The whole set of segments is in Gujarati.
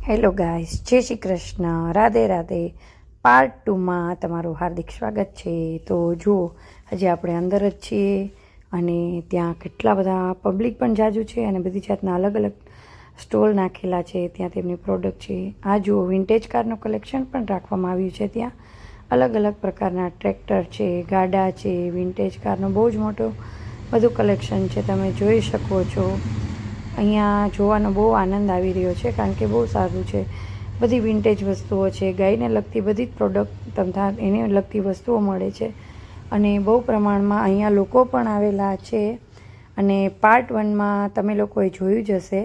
હેલો ગાઈસ, જય શ્રી કૃષ્ણ, રાધે રાધે. પાર્ટ 2માં તમારું હાર્દિક સ્વાગત છે. તો જુઓ, હજી આપણે અંદર જ છીએ અને ત્યાં કેટલા બધા પબ્લિક પણ જાજુ છે અને બધી જાતના અલગ અલગ સ્ટોલ નાખેલા છે. ત્યાં તેમની પ્રોડક્ટ છે. આ જુઓ, વિન્ટેજ કારનું કલેક્શન પણ રાખવામાં આવ્યું છે. ત્યાં અલગ અલગ પ્રકારના ટ્રેક્ટર છે, ગાડા છે, વિન્ટેજ કારનો બહુ જ મોટો બધું કલેક્શન છે. તમે જોઈ શકો છો. અહીંયા જોવાનો બહુ આનંદ આવી રહ્યો છે કારણ કે બહુ સારું છે. બધી વિન્ટેજ વસ્તુઓ છે, ગાયને લગતી બધી જ પ્રોડક્ટ તથા એને લગતી વસ્તુઓ મળે છે અને બહુ પ્રમાણમાં અહીંયા લોકો પણ આવેલા છે. અને પાર્ટ 1માં તમે લોકોએ જોયું જ હશે.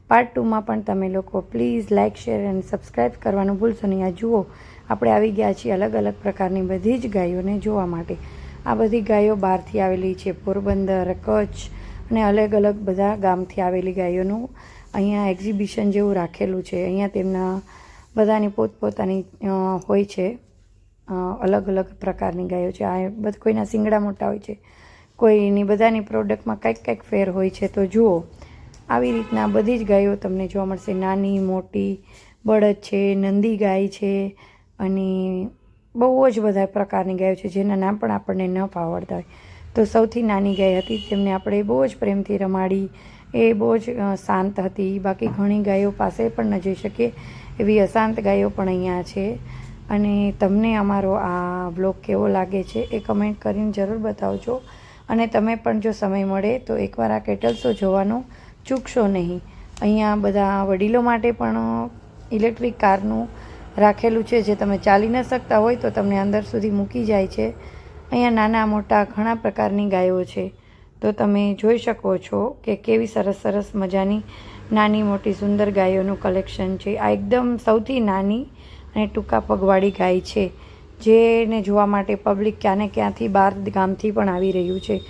પાર્ટ 2માં પણ તમે લોકો પ્લીઝ લાઇક, શેર અને સબસ્ક્રાઈબ કરવાનું ભૂલશો નહીં. આ જુઓ, આપણે આવી ગયા છીએ અલગ અલગ પ્રકારની બધી જ ગાયોને જોવા માટે. આ બધી ગાયો બહારથી આવેલી છે, પોરબંદર, કચ્છ અને અલગ અલગ બધા ગામથી આવેલી ગાયોનું અહીંયા એક્ઝિબિશન જેવું રાખેલું છે. અહીંયા તેમના બધાની પોતપોતાની હોય છે, અલગ અલગ પ્રકારની ગાયો છે. આ કોઈના શિંગડા મોટા હોય છે, કોઈની બધાની પ્રોડક્ટમાં કંઈક ફેર હોય છે. તો જુઓ, આવી રીતના બધી જ ગાયો તમને જોવા મળશે. નાની મોટી બળદ છે, નંદી ગાય છે અને બહુ જ બધા પ્રકારની ગાયો છે જેના નામ પણ આપણને ન ફાવડતા હોય. તો સૌથી નાની ગાય હતી તેમને આપણે બહુ જ પ્રેમથી રમાડી. એ બહુ જ શાંત હતી. બાકી ઘણી ગાયો પાસે પણ ન જઈ શકીએ એવી અશાંત ગાયો પણ અહીંયા છે. અને તમને અમારો આ વ્લોગ કેવો લાગે છે એ કમેન્ટ કરીને જરૂર બતાવજો. અને તમે પણ જો સમય મળે તો એકવાર આ કેટલ શો જોવાનું ચૂકશો નહીં. અહીંયા બધા વડીલો માટે પણ ઇલેક્ટ્રિક કારનું રાખેલું છે. જે તમે ચાલી ન શકતા હોય તો તમને અંદર સુધી મૂકી જાય છે. અહીંયા નાના મોટા ઘણા પ્રકારની ગાયો છે. તો તમે જોઈ શકો છો કે કેવી સરસ સરસ મજાની નાની મોટી સુંદર ગાયોનું કલેક્શન છે. આ એકદમ સૌથી નાની અને ટૂંકા પગવાળી ગાય છે, જેને જોવા માટે પબ્લિક ક્યાંને ક્યાંથી બહાર ગામથી પણ આવી રહ્યું છે.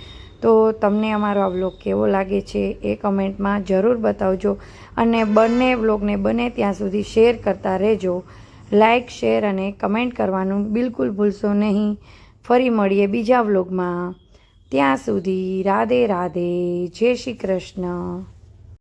તો તમને અમારો આ વ્લોગ કેવો લાગે છે એ કમેન્ટમાં જરૂર બતાવજો. અને બંને વ્લોગને બને ત્યાં સુધી શેર કરતા રહેજો. લાઇક, શેર અને કમેન્ટ કરવાનું બિલકુલ ભૂલશો નહીં. ફરી મળીએ બીજા વ્લોગમાં. ત્યાં સુધી રાધે રાધે, જય શ્રી કૃષ્ણ.